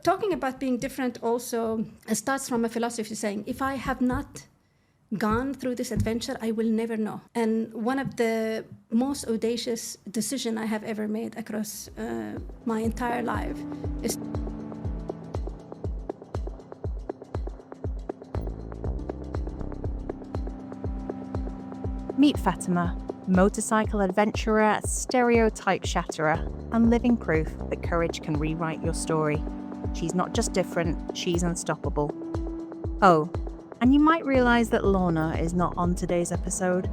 talking about being different also starts from a philosophy saying, if I have not gone through this adventure, I will never know. And one of the most audacious decisions I have ever made across my entire life is Meet Fatima, motorcycle adventurer, stereotype shatterer, and living proof that courage can rewrite your story. She's not just different, she's unstoppable. Oh, and you might realise that Lorna is not on today's episode.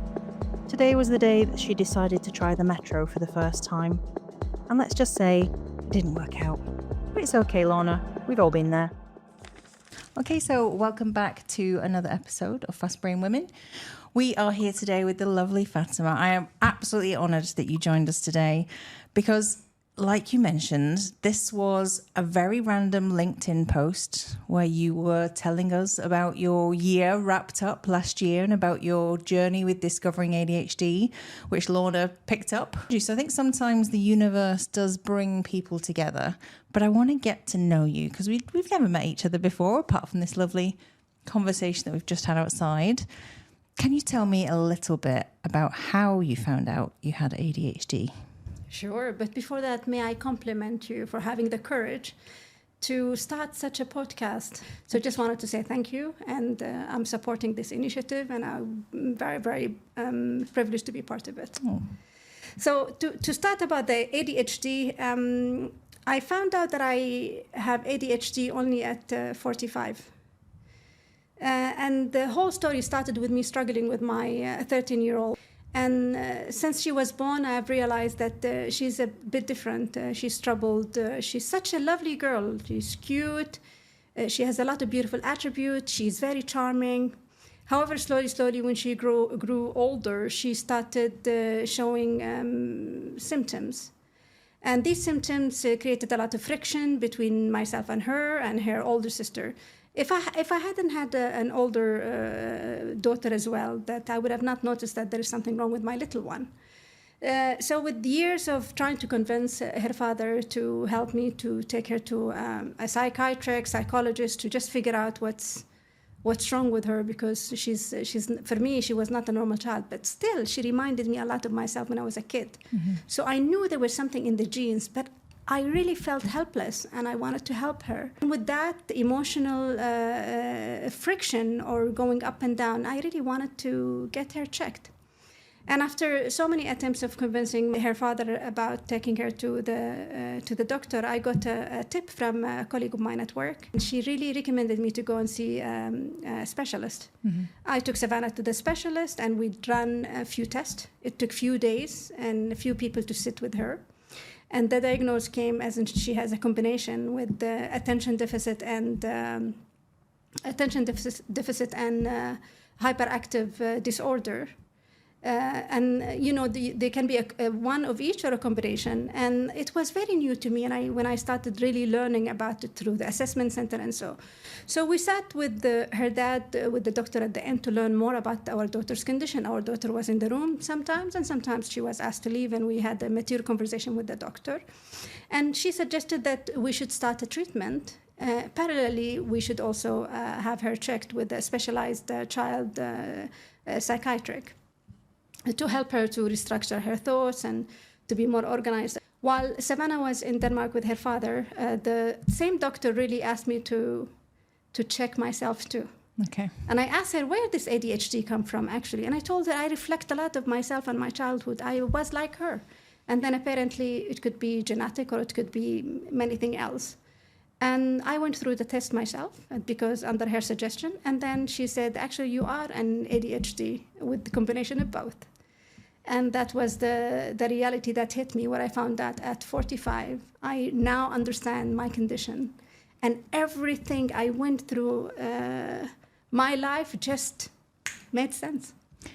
Today was the day that she decided to try the metro for the first time. And let's just say, it didn't work out. But it's okay, Lorna, we've all been there. Okay, so welcome back to another episode of Fast Brain Women. We are here today with the lovely Fatima. I am absolutely honoured that you joined us today because, like you mentioned, this was a very random LinkedIn post where you were telling us about your year wrapped up last year and about your journey with discovering ADHD, which Lorna picked up. So I think sometimes the universe does bring people together, but I want to get to know you because we've never met each other before, apart from this lovely conversation that we've just had outside. Can you tell me a little bit about how you found out you had ADHD? Sure, but before that, may I compliment you for having the courage to start such a podcast. So just wanted to say thank you, and I'm supporting this initiative, and I'm very, very privileged to be part of it. Oh. So to start about the ADHD, I found out that I have ADHD only at 45. And the whole story started with me struggling with my 13-year-old. And since she was born, I have realized that she's a bit different. She's troubled. She's such a lovely girl. She's cute. She has a lot of beautiful attributes. She's very charming. However, slowly, when she grew older, she started showing symptoms. And these symptoms created a lot of friction between myself and her older sister. If I hadn't had an older daughter as well, that I would have not noticed that there is something wrong with my little one. So with years of trying to convince her father to help me to take her to a psychologist to just figure out what's wrong with her, because she's for me, she was not a normal child, but still she reminded me a lot of myself when I was a kid. Mm-hmm. So I knew there was something in the genes, but I really felt helpless and I wanted to help her. And with that emotional friction or going up and down, I really wanted to get her checked. And after so many attempts of convincing her father about taking her to the doctor, I got a tip from a colleague of mine at work. And she really recommended me to go and see a specialist. Mm-hmm. I took Savannah to the specialist and we'd run a few tests. It took a few days and a few people to sit with her. And the diagnosis came as in she has a combination with attention deficit and hyperactive disorder. And you know, they can be a one of each or a combination. And it was very new to me. And when I started really learning about it through the assessment center and so we sat with her dad, with the doctor at the end to learn more about our daughter's condition. Our daughter was in the room sometimes, and sometimes she was asked to leave, and we had a mature conversation with the doctor. And she suggested that we should start a treatment. Parallelly, we should also have her checked with a specialized child psychiatric, to help her to restructure her thoughts and to be more organized. While Savannah was in Denmark with her father, the same doctor really asked me to check myself too. Okay. And I asked her, where does ADHD come from, actually? And I told her I reflect a lot of myself and my childhood. I was like her. And then apparently it could be genetic or it could be anything else. And I went through the test myself because under her suggestion. And then she said, actually, you are an ADHD with the combination of both. And that was the reality that hit me, where I found out at 45. I now understand my condition. And everything I went through my life just made sense.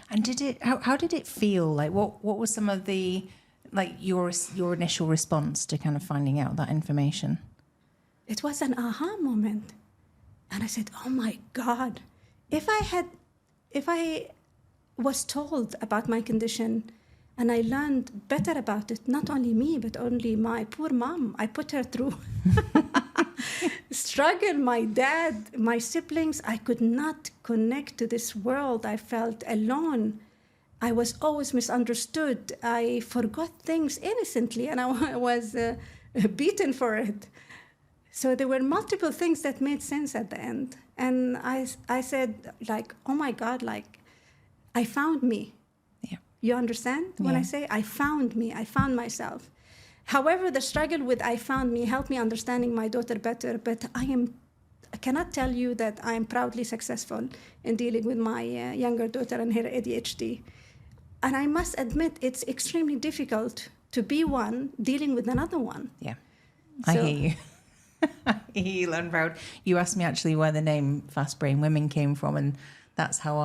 And how did it feel? Like what was some of the, like your initial response to kind of finding out that information? It was an aha moment. And I said, oh my God, if I was told about my condition and I learned better about it, not only me, but only my poor mom, I put her through struggle. My dad, my siblings, I could not connect to this world. I felt alone. I was always misunderstood. I forgot things innocently, and I was beaten for it. So there were multiple things that made sense at the end. And I said, like, oh my God, like, I found me. Yeah. You understand when I say I found me, I found myself. However, the struggle with I found me helped me understanding my daughter better, but I cannot tell you that I am proudly successful in dealing with my younger daughter and her ADHD. And I must admit, it's extremely difficult to be one dealing with another one. Yeah, I hear you. I hear you, Learn Proud. You asked me actually where the name Fast Brain Women came from, and that's how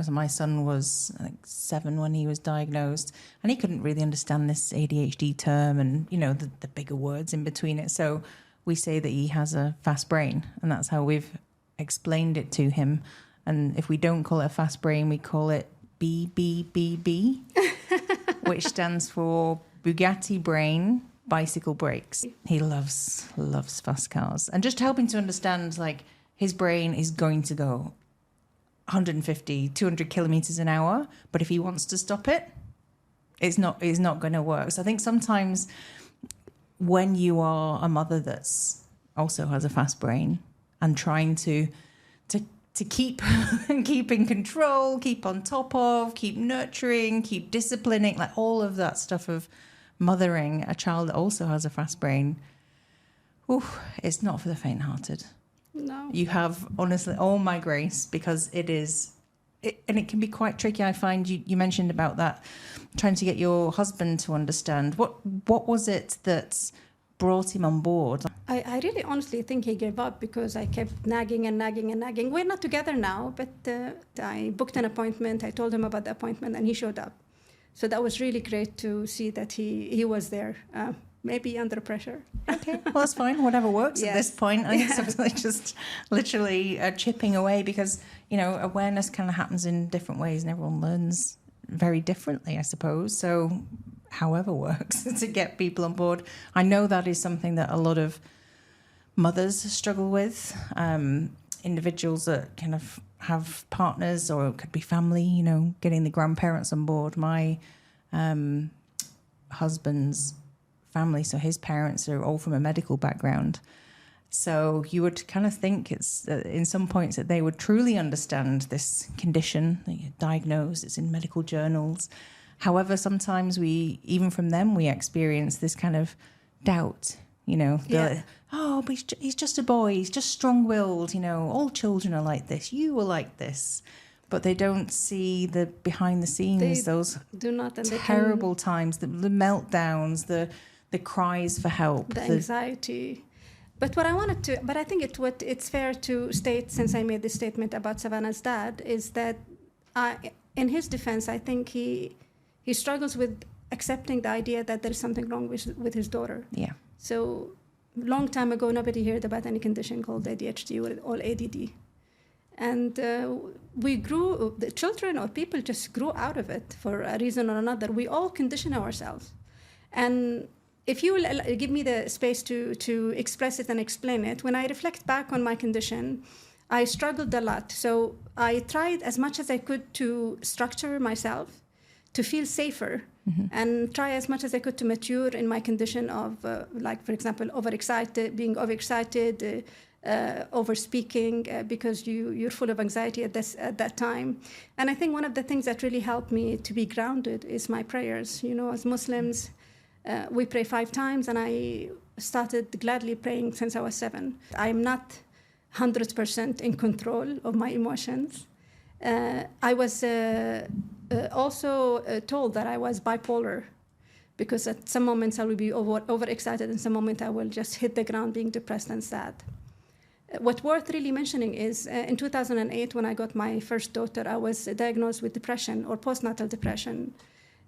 my son was, I think, 7 when he was diagnosed, and he couldn't really understand this ADHD term and, you know, the bigger words in between it. So we say that he has a fast brain, and that's how we've explained it to him. And if we don't call it a fast brain, we call it BBBB, which stands for Bugatti Brain Bicycle Brakes. He loves fast cars. And just helping to understand, like, his brain is going to go 150, 200 kilometers an hour, but if he wants to stop it, it's not going to work. So I think sometimes when you are a mother that's also has a fast brain and trying to keep in control, keep on top of, keep nurturing, keep disciplining, like all of that stuff of mothering a child that also has a fast brain, it's not for the faint-hearted. No. You have, honestly, all my grace, because it can be quite tricky. I find you mentioned about that, trying to get your husband to understand. What was it that brought him on board? I really honestly think he gave up because I kept nagging and nagging and nagging. We're not together now, but I booked an appointment. I told him about the appointment, and he showed up. So that was really great to see that he was there. Maybe under pressure. Okay, well, that's fine. Whatever works at this point. I think sometimes just literally chipping away, because, you know, awareness kind of happens in different ways and everyone learns very differently, I suppose. So however works to get people on board. I know that is something that a lot of mothers struggle with, individuals that kind of have partners, or it could be family, you know, getting the grandparents on board. My husband's family, so his parents are all from a medical background. So you would kind of think it's in some points that they would truly understand this condition, diagnosed, it's in medical journals. However, sometimes even from them, we experience this kind of doubt, you know, like, oh, but he's just a boy, he's just strong-willed, you know, all children are like this, you were like this. But they don't see the behind the scenes, those terrible times, the meltdowns, the cries for help, the anxiety. But I think it's fair to state, since I made this statement about Savannah's dad, is that in his defense, I think he struggles with accepting the idea that there is something wrong with his daughter. Yeah. So long time ago, nobody heard about any condition called ADHD or ADD. And the children or people just grew out of it for a reason or another. We all condition ourselves. And if you will give me the space to express it and explain it, when I reflect back on my condition, I struggled a lot. So I tried as much as I could to structure myself, to feel safer, and try as much as I could to mature in my condition of, like, for example, being overexcited, over-speaking, because you're full of anxiety at that time. And I think one of the things that really helped me to be grounded is my prayers. You know, as Muslims, we pray 5 times, and I started gladly praying since I was 7. I'm not 100% in control of my emotions. I was also told that I was bipolar, because at some moments I will be overexcited, and some moment I will just hit the ground being depressed and sad. What's worth really mentioning is in 2008, when I got my first daughter, I was diagnosed with depression or postnatal depression.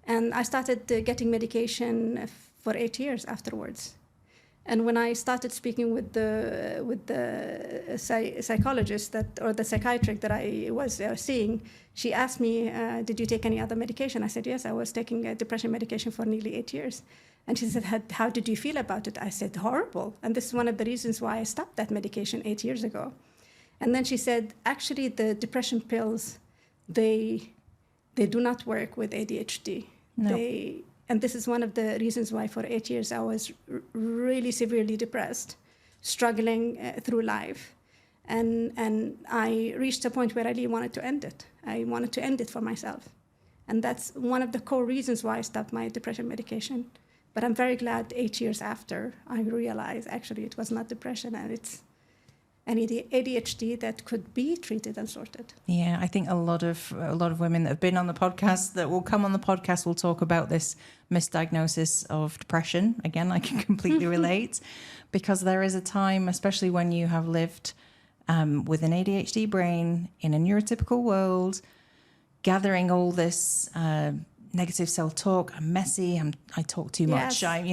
And I started getting medication for 8 years afterwards. And when I started speaking with the psychologist or the psychiatrist that I was seeing, she asked me, did you take any other medication? I said, yes, I was taking a depression medication for nearly 8 years. And she said, how did you feel about it? I said, horrible. And this is one of the reasons why I stopped that medication 8 years ago. And then she said, actually, the depression pills, they do not work with ADHD. No. And this is one of the reasons why for 8 years I was really severely depressed, struggling through life. And I reached a point where I really wanted to end it. I wanted to end it for myself. And that's one of the core reasons why I stopped my depression medication. But I'm very glad 8 years after I realized actually it was not depression, and it's an ADHD that could be treated and sorted. Yeah, I think a lot of women that have been on the podcast, that will come on the podcast, will talk about this misdiagnosis of depression. Again, I can completely relate, because there is a time, especially when you have lived with an ADHD brain in a neurotypical world, gathering all this negative self-talk. I'm messy. I talk too much. Yes.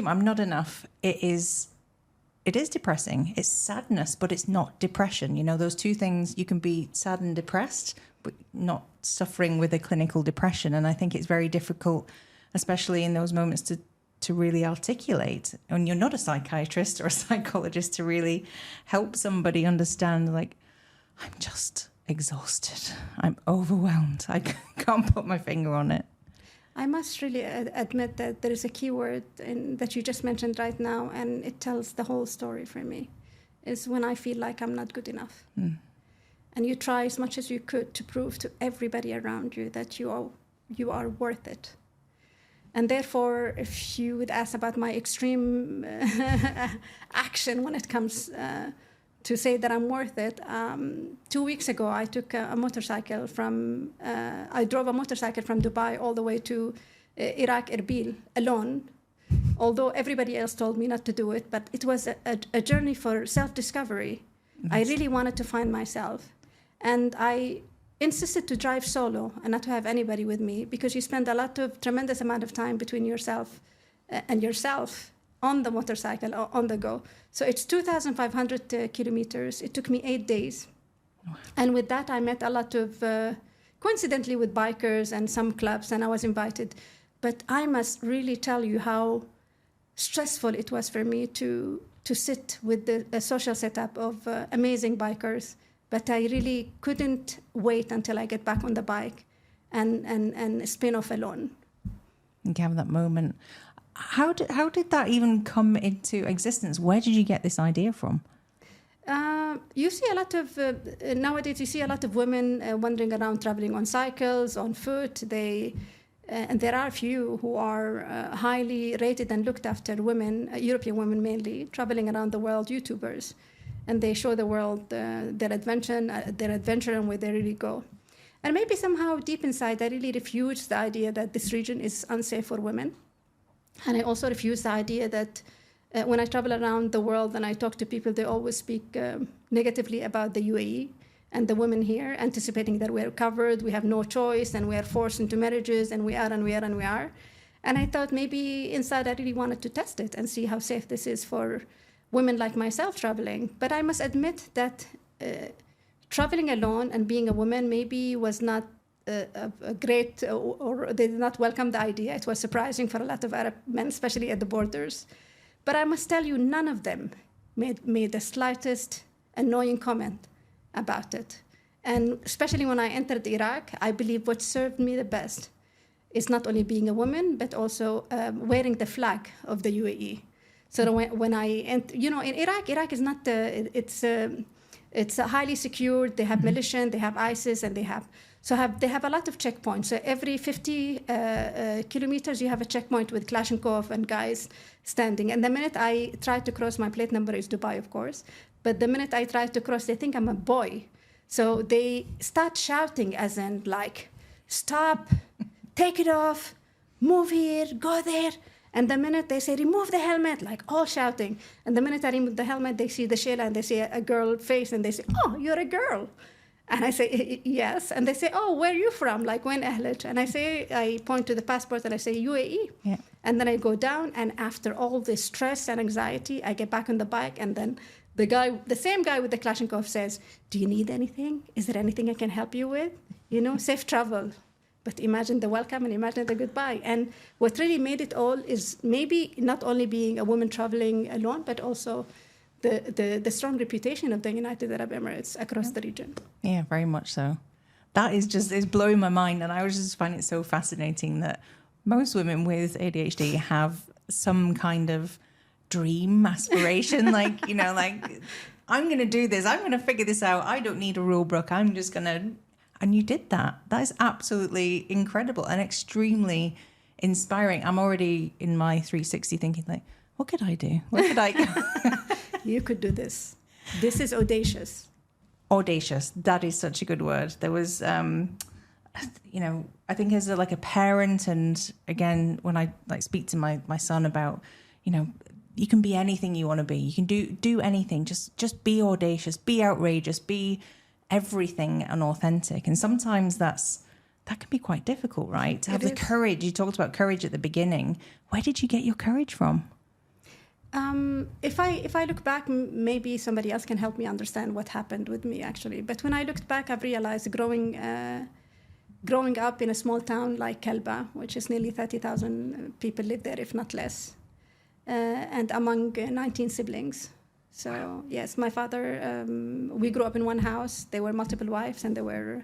I'm not enough. It is depressing. It's sadness, but it's not depression. You know, those two things, you can be sad and depressed, but not suffering with a clinical depression. And I think it's very difficult, especially in those moments, to really articulate. And you're not a psychiatrist or a psychologist to really help somebody understand, like, I'm just exhausted. I'm overwhelmed. I can't put my finger on it. I must really admit that there is a key word that you just mentioned right now, and it tells the whole story for me, is when I feel like I'm not good enough. Mm. And you try as much as you could to prove to everybody around you that you are worth it. And therefore, if you would ask about my extreme action when it comes to say that I'm worth it, 2 weeks ago, I took a motorcycle I drove a motorcycle from Dubai all the way to Iraq, Erbil, alone. Although everybody else told me not to do it, but it was a journey for self-discovery. I really wanted to find myself. And I insisted to drive solo and not to have anybody with me, because you spend tremendous amount of time between yourself and yourself on the motorcycle or on the go. So it's 2,500 kilometers. It took me 8 days. Wow. And with that, I met a lot of, coincidentally, with bikers and some clubs, and I was invited. But I must really tell you how stressful it was for me to sit with the social setup of amazing bikers. But I really couldn't wait until I get back on the bike and spin off alone. You have that moment. How did that even come into existence? Where did you get this idea from? You see a lot of, nowadays you see a lot of women wandering around, traveling on cycles, on foot. And there are a few who are highly rated and looked after women, European women mainly, traveling around the world, YouTubers. And they show the world their adventure and where they really go. And maybe somehow deep inside, I really refuse the idea that this region is unsafe for women. And I also refuse the idea that when I travel around the world and I talk to people, they always speak negatively about the UAE and the women here, anticipating that we're covered, we have no choice, and we are forced into marriages, and we are. And I thought maybe inside I really wanted to test it and see how safe this is for women like myself traveling. But I must admit that traveling alone and being a woman maybe was not a great, or they did not welcome the idea. It was surprising for a lot of Arab men, especially at the borders. But I must tell you, none of them made the slightest annoying comment about it. And especially when I entered Iraq, I believe what served me the best is not only being a woman, but also wearing the flag of the UAE. So when I enter, in Iraq is not, it's highly secured. They have militia, they have ISIS, and they have a lot of checkpoints. So every 50 kilometers, you have a checkpoint with Kalashnikov and guys standing. And the minute I try to cross, my plate number is Dubai, of course. But the minute I try to cross, they think I'm a boy. So they start shouting as in like, stop, take it off, move here, go there. And the minute they say, remove the helmet, like all shouting. And the minute I remove the helmet, they see the Sheila and they see a girl face and they say, oh, you're a girl. And I say, yes. And they say, oh, where are you from? Like, when Ahlaj? And I point to the passport and I say, UAE. Yeah. And then I go down, and after all this stress and anxiety, I get back on the bike, and then the same guy with the Kalashnikov says, do you need anything? Is there anything I can help you with? Safe travel. But imagine the welcome and imagine the goodbye. And what really made it all is maybe not only being a woman traveling alone, but also the strong reputation of the United Arab Emirates across the region. Yeah, very much so. That is just, it's blowing my mind. And I was just finding it so fascinating that most women with ADHD have some kind of dream aspiration, like, you know, like, I'm going to do this. I'm going to figure this out. I don't need a rule book. I'm just going to... And you did that. That is absolutely incredible and extremely inspiring. I'm already in my 360 thinking, like, what could I do? What could I... You could do this. This is audacious. Audacious. That is such a good word. There was, you know, I think as a parent, and again, when I speak to my son about, you know, you can be anything you want to be. You can do anything. Just be audacious, be outrageous, be everything and authentic. And sometimes that can be quite difficult, right? To have the courage. You talked about courage at the beginning. Where did you get your courage from? If I look back, maybe somebody else can help me understand what happened with me, actually. But when I looked back, I've realized growing up in a small town like Kalba, which is nearly 30,000 people live there, if not less, and among 19 siblings. So, yes, my father, we grew up in one house. There were multiple wives, and there were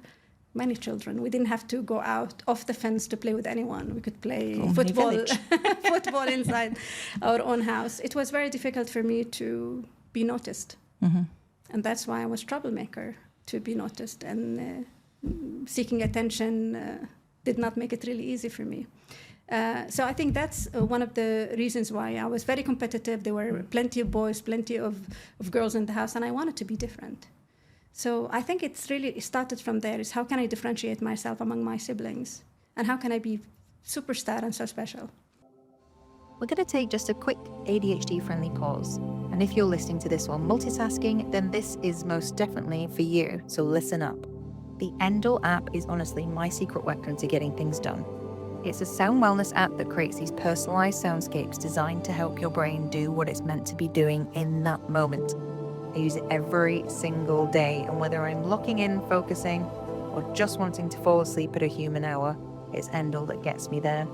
many children. We didn't have to go out off the fence to play with anyone. We could play football inside our own house. It was very difficult for me to be noticed. Mm-hmm. And that's why I was troublemaker, to be noticed. And seeking attention did not make it really easy for me. So I think that's one of the reasons why I was very competitive. There were plenty of boys, plenty of girls in the house, and I wanted to be different. So I think it started from there, is how can I differentiate myself among my siblings? And how can I be superstar and so special? We're going to take just a quick ADHD-friendly pause. And if you're listening to this while multitasking, then this is most definitely for you, so listen up. The Endel app is honestly my secret weapon to getting things done. It's a sound wellness app that creates these personalized soundscapes designed to help your brain do what it's meant to be doing in that moment. I use it every single day, and whether I'm locking in, focusing, or just wanting to fall asleep at a human hour, it's Endel that gets me there.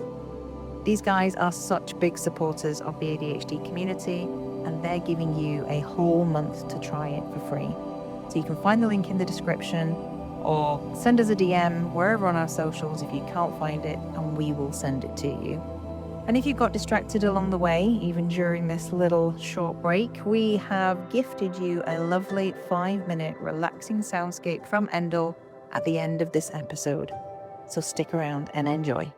These guys are such big supporters of the ADHD community, and they're giving you a whole month to try it for free. So you can find the link in the description, or send us a DM wherever on our socials if you can't find it, and we will send it to you. And if you got distracted along the way, even during this little short break, we have gifted you a lovely 5-minute relaxing soundscape from Endel at the end of this episode. So stick around and enjoy.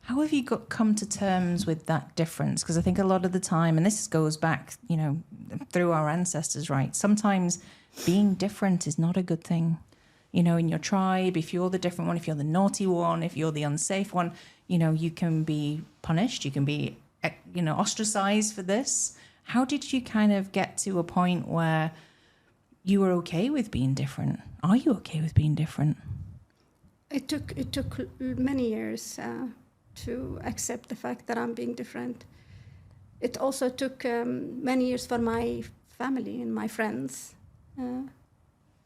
How have you come to terms with that difference? Because I think a lot of the time, and this goes back, you know, through our ancestors, right? Sometimes being different is not a good thing. You know, in your tribe, if you're the different one, if you're the naughty one, if you're the unsafe one, you know, you can be punished, you can be, you know, ostracized for this. How did you kind of get to a point where you were okay with being different? Are you okay with being different? It took many years to accept the fact that I'm being different. It also took many years for my family and my friends,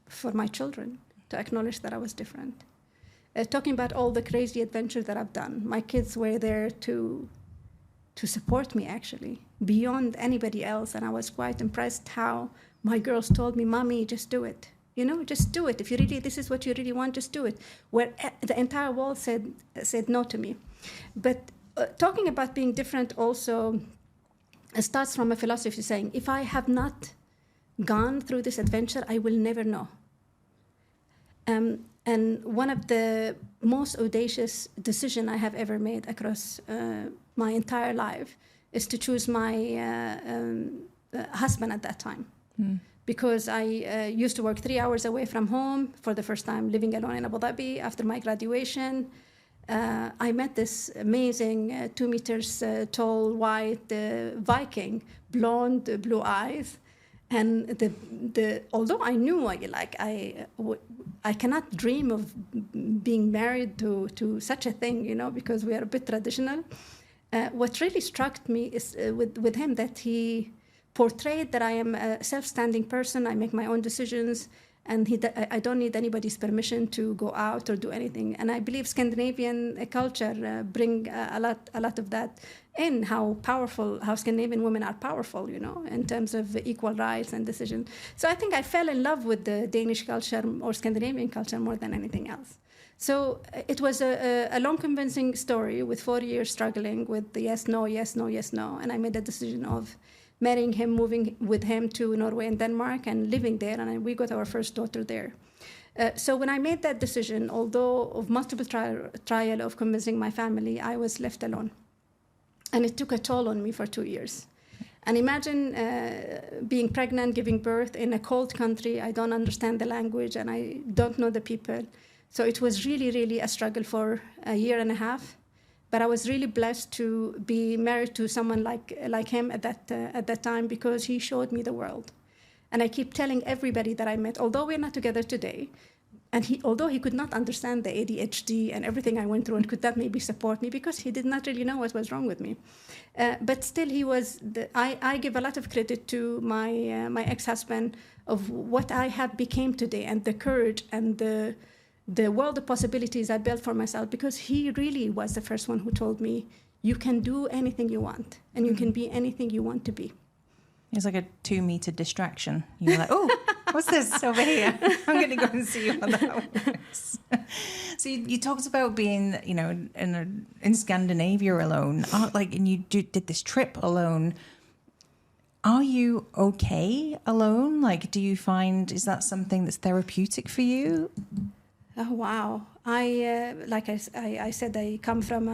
for my children, to acknowledge that I was different. Talking about all the crazy adventures that I've done, my kids were there to support me, actually, beyond anybody else. And I was quite impressed how my girls told me, "Mommy, just do it. You know, just do it. If you really, this is what you really want, just do it." Where the entire world said no to me. But talking about being different also starts from a philosophy saying, if I have not gone through this adventure, I will never know. And one of the most audacious decisions I have ever made across my entire life is to choose my husband at that time. Because I used to work 3 hours away from home for the first time, living alone in Abu Dhabi after my graduation. I met this amazing 2 meters tall, white Viking, blonde, blue eyes. And although I knew I cannot dream of being married to such a thing, you know, because we are a bit traditional. What really struck me is with him that he portrayed that I am a self-standing person. I make my own decisions, and I don't need anybody's permission to go out or do anything. And I believe Scandinavian culture bring a lot of that in, how Scandinavian women are powerful, in terms of equal rights and decisions. So I think I fell in love with the Danish culture or Scandinavian culture more than anything else. So it was a long, convincing story with 4 years struggling with the yes, no, yes, no, yes, no. And I made a decision of marrying him, moving with him to Norway and Denmark and living there. And we got our first daughter there. So when I made that decision, although of multiple trial of convincing my family, I was left alone. And it took a toll on me for 2 years. And imagine being pregnant, giving birth in a cold country. I don't understand the language and I don't know the people. So it was really, really a struggle for a year and a half. But I was really blessed to be married to someone like him at that time, because he showed me the world. And I keep telling everybody that I met, although we're not together today, and although he could not understand the ADHD and everything I went through and could not maybe support me, because he did not really know what was wrong with me. But still, he was. I give a lot of credit to my ex-husband of what I have became today, and the courage and the world of possibilities I built for myself, because he really was the first one who told me, you can do anything you want, and you can be anything you want to be. It's like a 2-meter distraction. You're like, oh, what's this over here? I'm going to go and see what that works. So you talked about being, in Scandinavia alone, and you did this trip alone. Are you okay alone? Do you find, is that something that's therapeutic for you? Oh, wow. I said, I come from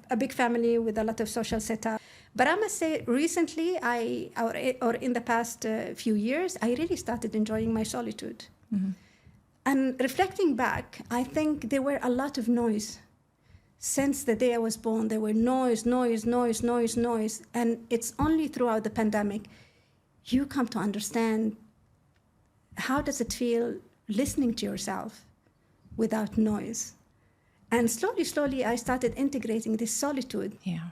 a big family with a lot of social setup. But I must say, recently, or in the past few years, I really started enjoying my solitude. Mm-hmm. And reflecting back, I think there were a lot of noise. Since the day I was born, there were noise. And it's only throughout the pandemic you come to understand how does it feel listening to yourself without noise. And slowly, I started integrating this solitude. Yeah.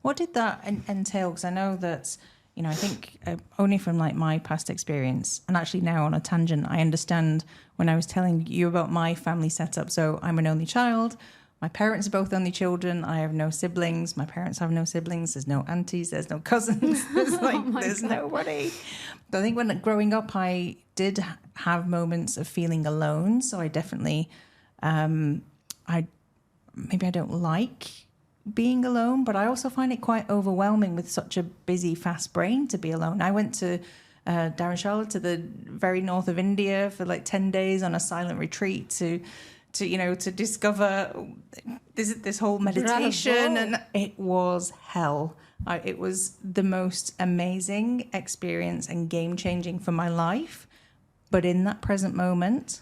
What did that entail? Because I know that, I think only from my past experience, and actually now on a tangent, I understand when I was telling you about my family setup. So I'm an only child. My parents are both only children. I have no siblings. My parents have no siblings. There's no aunties. There's no cousins. There's nobody. But I think when growing up, I did have moments of feeling alone. So I definitely, maybe I don't like being alone, but I also find it quite overwhelming with such a busy, fast brain to be alone. I went to Dharamshala, to the very north of India for 10 days on a silent retreat to discover this whole meditation, and it was hell. It was the most amazing experience and game-changing for my life. But in that present moment,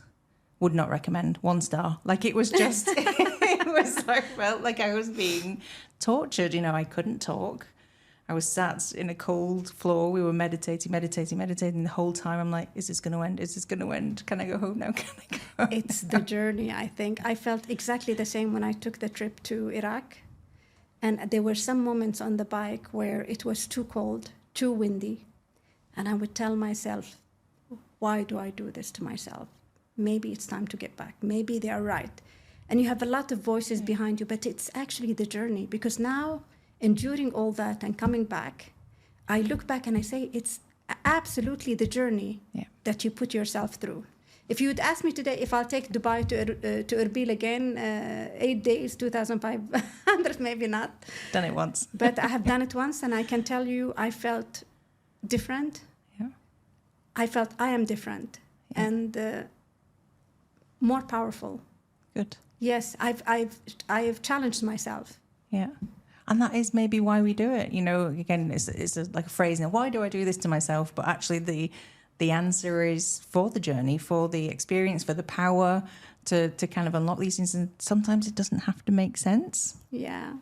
would not recommend. 1 star. It was just, I felt like I was being tortured. I couldn't talk. I was sat in a cold floor. We were meditating the whole time. I'm like, is this going to end? Is this going to end? Can I go home now? Can I go home? It's the journey, I think. I felt exactly the same when I took the trip to Iraq. And there were some moments on the bike where it was too cold, too windy. And I would tell myself, why do I do this to myself? Maybe it's time to get back. Maybe they are right. And you have a lot of voices behind you, but it's actually the journey. Because now, enduring all that and coming back, I look back and I say it's absolutely the journey that you put yourself through. If you would ask me today if I'll take Dubai to Erbil again, 8 days, 2,500, maybe not. Done it once. But I have done it once, and I can tell you I felt different. Yeah. I felt I am different and more powerful. Good. Yes, I've challenged myself. Yeah. And that is maybe why we do it. Again, it's like a phrase now, why do I do this to myself? But actually the answer is for the journey, for the experience, for the power to kind of unlock these things. And sometimes it doesn't have to make sense. Yeah.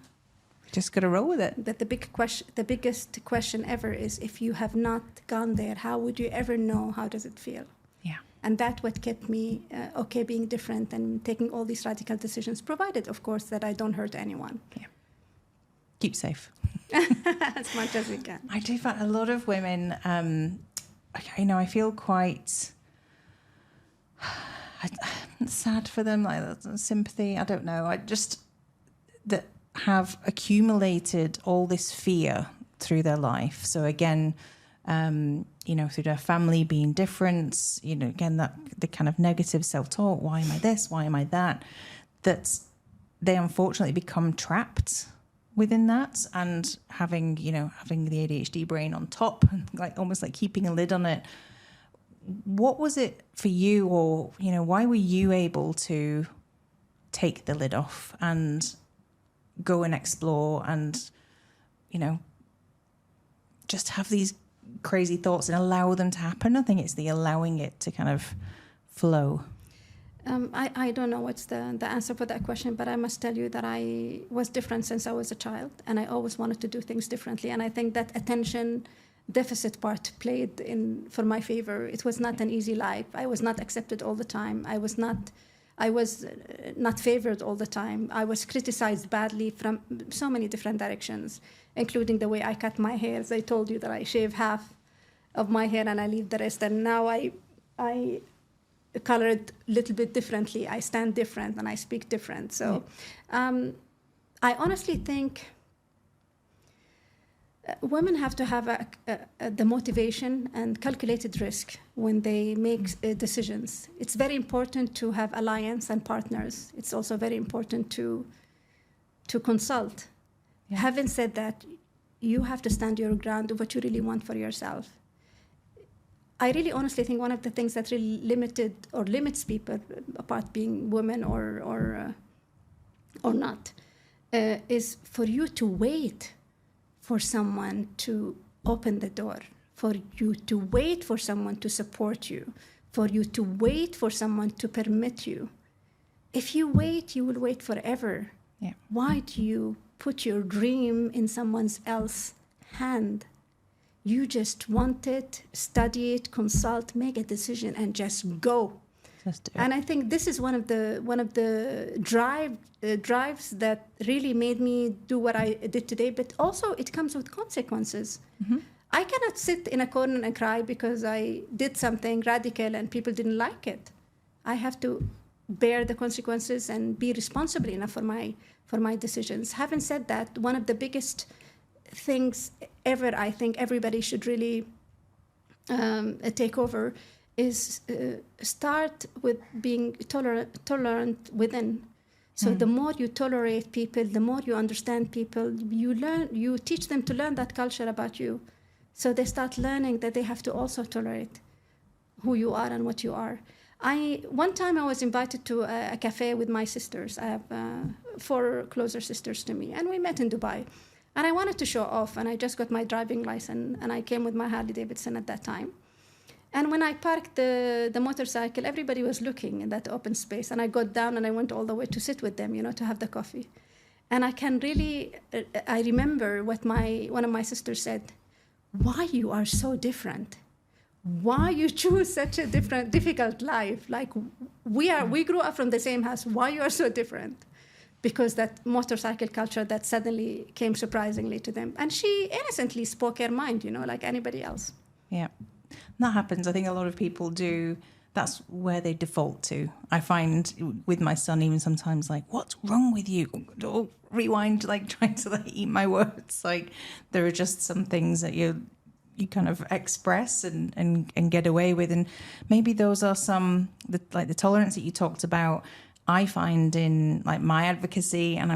Just got to roll with it. But the biggest question ever is, if you have not gone there, how would you ever know how does it feel? Yeah. And that's what kept me okay being different and taking all these radical decisions, provided, of course, that I don't hurt anyone. Yeah. keep safe. As much as we can. I do find a lot of women, I feel quite sad for them, like sympathy, I don't know. That have accumulated all this fear through their life. So again, through their family being different, again, that the kind of negative self-talk, why am I this, why am I that they unfortunately become trapped within that, and having the ADHD brain on top, like almost like keeping a lid on it. What was it for you, or why were you able to take the lid off and go and explore and just have these crazy thoughts and allow them to happen? I think it's the allowing it to kind of flow. I don't know what's the answer for that question, but I must tell you that I was different since I was a child, and I always wanted to do things differently. And I think that attention deficit part played in for my favor. It was not an easy life. I was not accepted all the time. I was not favored all the time. I was criticized badly from so many different directions, including the way I cut my hair. As I told you that I shave half of my hair and I leave the rest. And now I color it a little bit differently. I stand different and I speak different. So I honestly think women have to have the motivation and calculated risk when they make decisions. It's very important to have alliance and partners. It's also very important to consult. Yeah. Having said that, you have to stand your ground of what you really want for yourself. I really honestly think one of the things that really limits people, apart being women or not, is for you to wait for someone to open the door, for you to wait for someone to support you, for you to wait for someone to permit you. If you wait, you will wait forever. Yeah. Why do you put your dream in someone else's hand? You just want it, study it, consult, make a decision, and just go. Just do it. And I think this is one of the drives that really made me do what I did today. But also, it comes with consequences. Mm-hmm. I cannot sit in a corner and cry because I did something radical and people didn't like it. I have to bear the consequences and be responsible enough for my decisions. Having said that, one of the biggest things ever I think everybody should really take over is start with being tolerant within. So the more you tolerate people, the more you understand people, you teach them to learn that culture about you. So they start learning that they have to also tolerate who you are and what you are. One time I was invited to a cafe with my sisters. I have 4 closer sisters to me, and we met in Dubai. And I wanted to show off, and I just got my driving license, and I came with my Harley Davidson at that time. And when I parked the motorcycle, everybody was looking in that open space, and I got down and I went all the way to sit with them, to have the coffee. And I remember what one of my sisters said, "Why you are so different? Why you choose such a difficult life? Like we grew up from the same house. Why you are so different?" Because that motorcycle culture that suddenly came surprisingly to them. And she innocently spoke her mind, like anybody else. Yeah, that happens. I think a lot of people do. That's where they default to. I find with my son even sometimes like, what's wrong with you? Oh, rewind, like trying to eat my words. Like there are just some things that you kind of express and get away with. And maybe those are the tolerance that you talked about. I find in my advocacy, and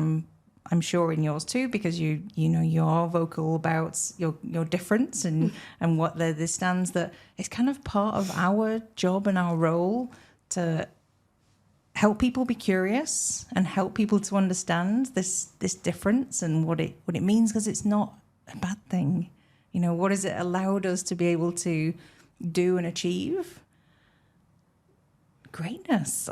I'm sure in yours too, because you're vocal about your difference and what this stands, that it's kind of part of our job and our role to help people be curious and help people to understand this difference and what it means, because it's not a bad thing. What has it allowed us to be able to do and achieve? Greatness.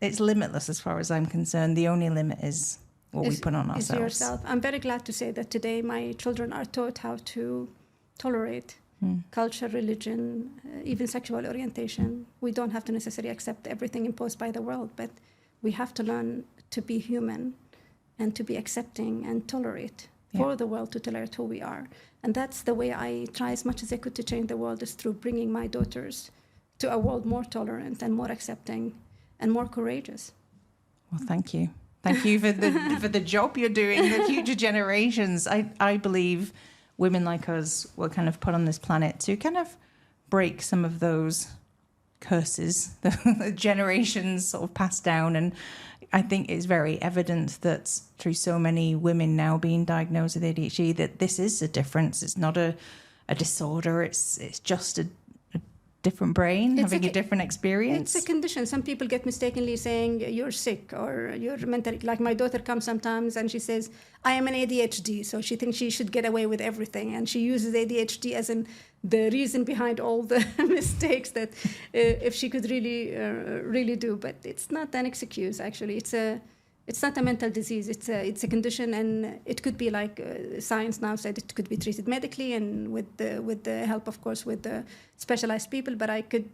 It's limitless as far as I'm concerned. The only limit is what we put on ourselves. Is yourself. I'm very glad to say that today my children are taught how to tolerate culture, religion, even sexual orientation. We don't have to necessarily accept everything imposed by the world, but we have to learn to be human and to be accepting and tolerate, for the world to tolerate who we are. And that's the way I try as much as I could to change the world, is through bringing my daughters to a world more tolerant and more accepting and more courageous. Well, thank you. Thank you for the job you're doing, the future generations. I believe women like us were kind of put on this planet to kind of break some of those curses the generations sort of passed down. And I think it's very evident that through so many women now being diagnosed with ADHD, that this is a difference. It's not a disorder. It's just a different brain, having a different experience. It's a condition. Some people get mistakenly saying you're sick or you're mentally, like my daughter comes sometimes and she says, I am an ADHD. So she thinks she should get away with everything. And she uses ADHD as in the reason behind all the mistakes that if she could really do. But it's not an excuse, actually. It's not a mental disease. It's a condition, and it could be like science now said it could be treated medically and with the help, of course, with the specialized people. But I could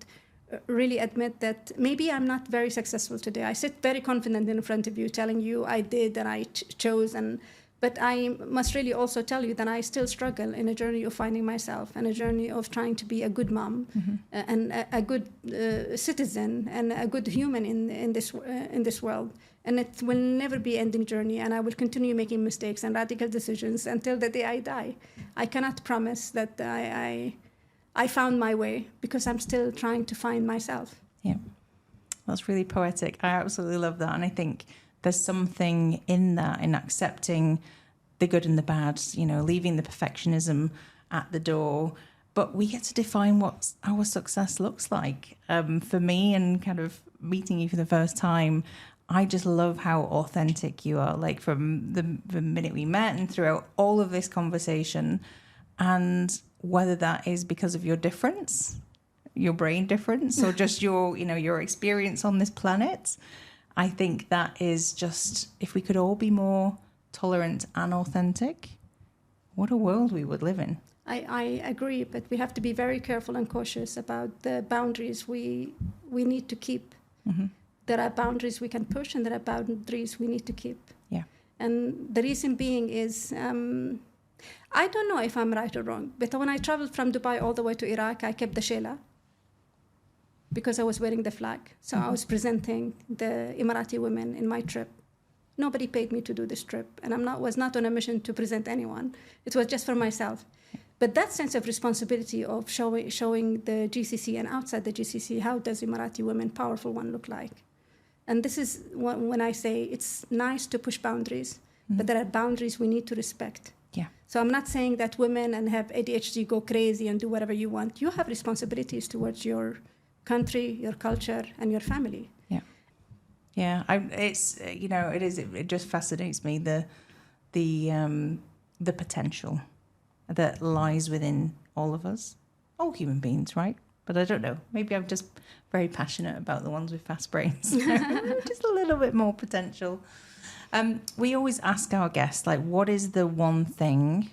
really admit that maybe I'm not very successful today. I sit very confident in front of you, telling you I did and I chose, but I must really also tell you that I still struggle in a journey of finding myself and a journey of trying to be a good mom and a good citizen and a good human in this world. And it will never be an ending journey, and I will continue making mistakes and radical decisions until the day I die. I cannot promise that I found my way, because I'm still trying to find myself. Yeah, that's really poetic. I absolutely love that. And I think there's something in that, in accepting the good and the bad, leaving the perfectionism at the door. But we get to define what our success looks like. For me, and kind of meeting you for the first time, I just love how authentic you are, like from the minute we met and throughout all of this conversation. And whether that is because of your difference, your brain difference, or just your experience on this planet, I think that is just, if we could all be more tolerant and authentic, what a world we would live in. I agree, but we have to be very careful and cautious about the boundaries we need to keep. Mm-hmm. There are boundaries we can push, and there are boundaries we need to keep. Yeah. And the reason being is, I don't know if I'm right or wrong, but when I traveled from Dubai all the way to Iraq, I kept the shela because I was wearing the flag. So I was presenting the Emirati women in my trip. Nobody paid me to do this trip, and was not on a mission to present anyone. It was just for myself. But that sense of responsibility of showing the GCC and outside the GCC, how does Emirati women, powerful one, look like? And this is when I say it's nice to push boundaries, but there are boundaries we need to respect. Yeah. So I'm not saying that women and have ADHD go crazy and do whatever you want. You have responsibilities towards your country, your culture, and your family. Yeah. Yeah. It just fascinates me, the potential that lies within all of us, all human beings, right? But I don't know. Maybe I'm just very passionate about the ones with fast brains. Just a little bit more potential. We always ask our guests, like, what is the one thing,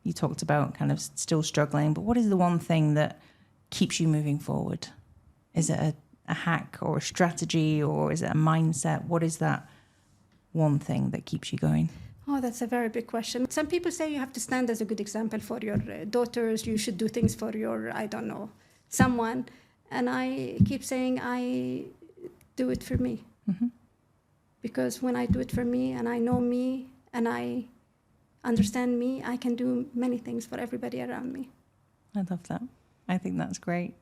you talked about kind of still struggling, but what is the one thing that keeps you moving forward? Is it a hack or a strategy, or is it a mindset? What is that one thing that keeps you going? Oh, that's a very big question. Some people say you have to stand as a good example for your daughters. You should do things for your, someone. And I keep saying I do it for me. Mm-hmm. Because when I do it for me and I know me and I understand me, I can do many things for everybody around me. I love that. I think that's great.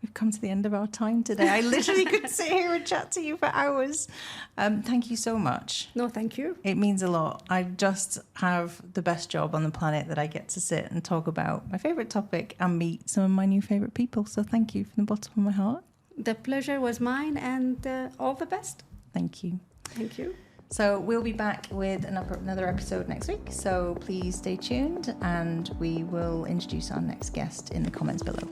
We've come to the end of our time today. I literally could sit here and chat to you for hours. Thank you so much. No, thank you. It means a lot. I just have the best job on the planet that I get to sit and talk about my favourite topic and meet some of my new favourite people. So thank you from the bottom of my heart. The pleasure was mine, and all the best. Thank you. Thank you. So we'll be back with another episode next week. So please stay tuned, and we will introduce our next guest in the comments below.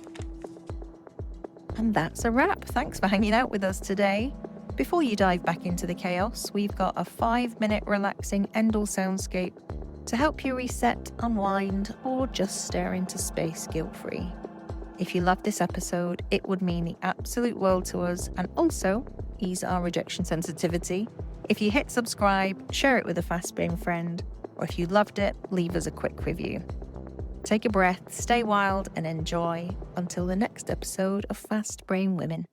And that's a wrap. Thanks for hanging out with us today. Before you dive back into the chaos, we've got a 5-minute relaxing end-all soundscape to help you reset, unwind, or just stare into space guilt-free. If you loved this episode, it would mean the absolute world to us and also ease our rejection sensitivity If you hit subscribe, share it with a fast brain friend, or if you loved it, leave us a quick review. Take a breath, stay wild, and enjoy until the next episode of Fast Brain Women.